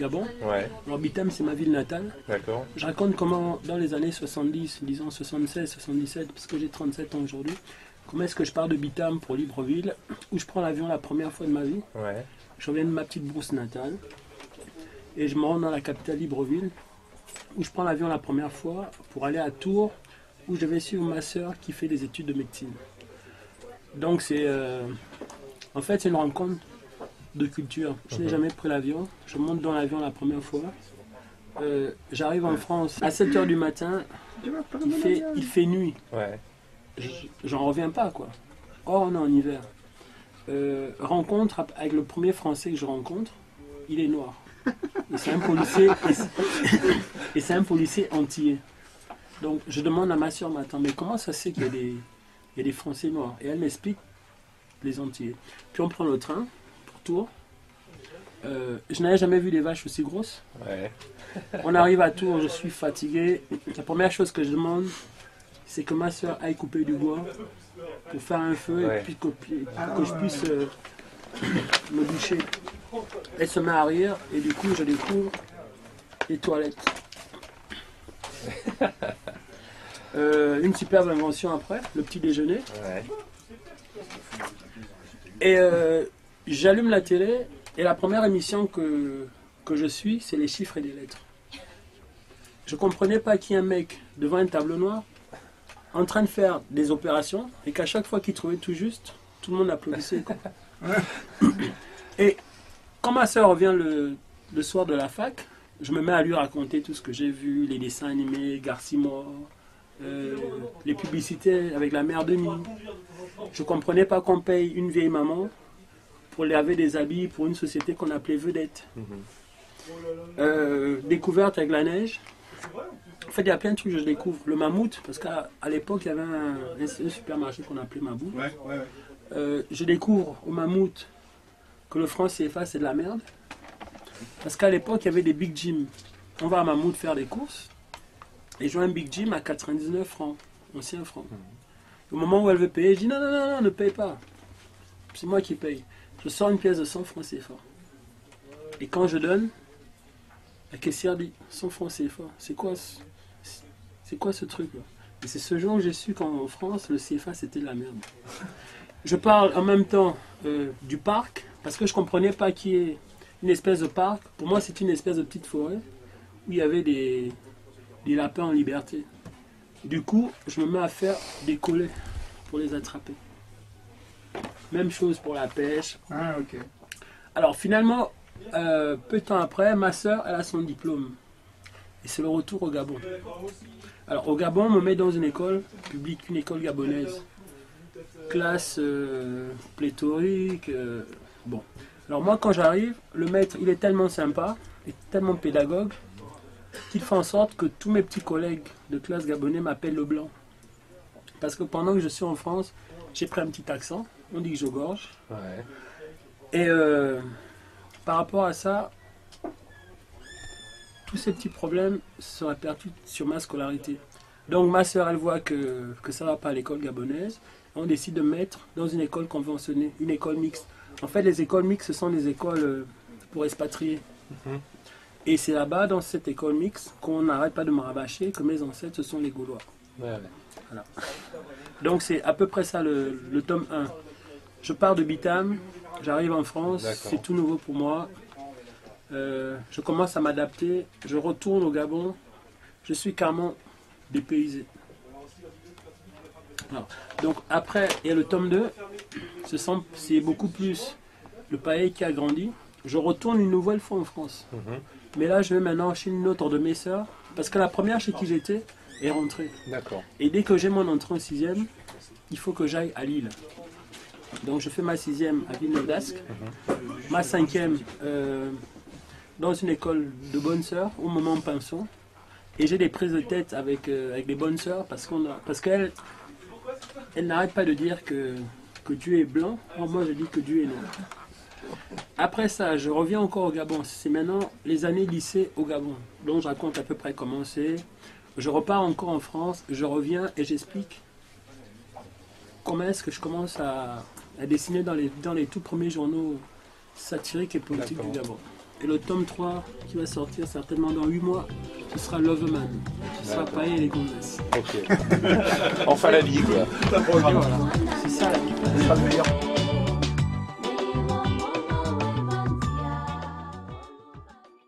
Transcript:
Gabon. Ouais. Alors Bitam, c'est ma ville natale. D'accord. Je raconte comment, dans les années 70, disons 76, 77, parce que j'ai 37 ans aujourd'hui, comment est-ce que je pars de Bitam pour Libreville, où je prends l'avion la première fois de ma vie. Ouais. Je reviens de ma petite brousse natale et je me rends dans la capitale Libreville, où je prends l'avion la première fois pour aller à Tours, où je vais suivre ma soeur qui fait des études de médecine. Donc c'est en fait c'est une rencontre de culture. Je n'ai jamais pris l'avion, je monte dans l'avion la première fois. J'arrive en France à 7 h du matin, il fait nuit. Ouais. J'en reviens pas quoi. Or on est en hiver. Rencontre avec le premier Français que je rencontre, il est noir. Et c'est un policier, et c'est un policier antillais. Donc je demande à ma soeur, mais attends, mais comment ça se fait qu'il y a des Français noirs? Et elle m'explique les Antillais. Puis on prend le train pour Tours. Je n'avais jamais vu des vaches aussi grosses. Ouais. On arrive à Tours, je suis fatigué. La première chose que je demande, c'est que ma soeur aille couper du bois pour faire un feu Ouais. et puis que je puisse me doucher. Elle se met à rire et du coup je découvre les toilettes. Une superbe invention après, le petit déjeuner. Ouais. Et j'allume la télé et la première émission que je suis, c'est les chiffres et les lettres. Je comprenais pas qu'il y ait un mec devant un tableau noir en train de faire des opérations et qu'à chaque fois qu'il trouvait tout juste, tout le monde applaudissait. Quoi. Et quand ma soeur revient le soir de la fac, je me mets à lui raconter tout ce que j'ai vu, les dessins animés, Garcimore, les publicités avec la mère de Mie. Je comprenais pas qu'on paye une vieille maman pour laver des habits pour une société qu'on appelait Vedette. Découverte avec la neige. En fait, il y a plein de trucs que je découvre. Le mammouth, parce qu'à l'époque, il y avait un supermarché qu'on appelait Mabou. Je découvre au mammouth que le franc CFA, c'est de la merde. Parce qu'à l'époque, il y avait des big gyms. On va à Mammouth faire des courses. Et je vois un big gym à 99 francs, ancien francs. Au moment où elle veut payer, je dis non, non, non, non, ne paye pas. C'est moi qui paye. Je sors une pièce de 100 francs CFA. Et quand je donne, la caissière dit 100 francs CFA. C'est quoi ce truc-là? Et c'est ce jour où j'ai su qu'en France, le CFA, c'était de la merde. Je parle en même temps du parc, parce que je ne comprenais pas qu'il y ait une espèce de parc. Pour moi, c'est une espèce de petite forêt où il y avait des lapins en liberté. Du coup, je me mets à faire des collets pour les attraper. Même chose pour la pêche. Ah, ok. Alors finalement, peu de temps après, ma soeur, elle a son diplôme. Et c'est le retour au Gabon. Alors au Gabon, on me met dans une école publique, une école gabonaise. Classe pléthorique. Bon. Alors moi, quand j'arrive, le maître, il est tellement sympa, et tellement pédagogue, qu'il fait en sorte que tous mes petits collègues de classe gabonais m'appellent le blanc. Parce que pendant que je suis en France, j'ai pris un petit accent, on dit que je gorge. Ouais. Et par rapport à ça, tous ces petits problèmes se répercutent sur ma scolarité. Donc ma soeur, elle voit que ça ne va pas à l'école gabonaise. On décide de me mettre dans une école conventionnée, une école mixte. En fait, les écoles mixtes, ce sont des écoles pour expatriés. Et c'est là-bas, dans cette école mixte, qu'on n'arrête pas de me rabâcher que mes ancêtres, ce sont les Gaulois. Ouais, ouais. Voilà. Donc c'est à peu près ça le tome 1. Je pars de Bitam, j'arrive en France, D'accord. c'est tout nouveau pour moi. Je commence à m'adapter, je retourne au Gabon, je suis carrément dépaysé. Alors, donc après, il y a le tome 2, c'est beaucoup plus le paillet qui a grandi. Je retourne une nouvelle fois en France. Mais là, je vais maintenant chez une autre de mes sœurs, parce que la première chez qui j'étais est rentrée. D'accord. Et dès que j'ai mon entrée en 6e, il faut que j'aille à Lille. Donc je fais ma 6e à Villeneuve d'Ascq, ma 5e dans une école de bonnes sœurs, au moment pinson. Et j'ai des prises de tête avec des bonnes sœurs parce qu'elles n'arrêtent pas de dire que Dieu est blanc. Or, moi, je dis que Dieu est noir. Après ça, je reviens encore au Gabon. C'est maintenant les années lycée au Gabon. Donc je raconte à peu près comment c'est. Je repars encore en France, je reviens et j'explique comment est-ce que je commence à dessiner dans les tout premiers journaux satiriques et politiques du Gabon. Et le tome 3 qui va sortir certainement dans 8 mois, ce sera Loveman. Ce sera Paille et les gonzesses. Ok. Enfin la vie, quoi. Voilà. C'est ça la vie.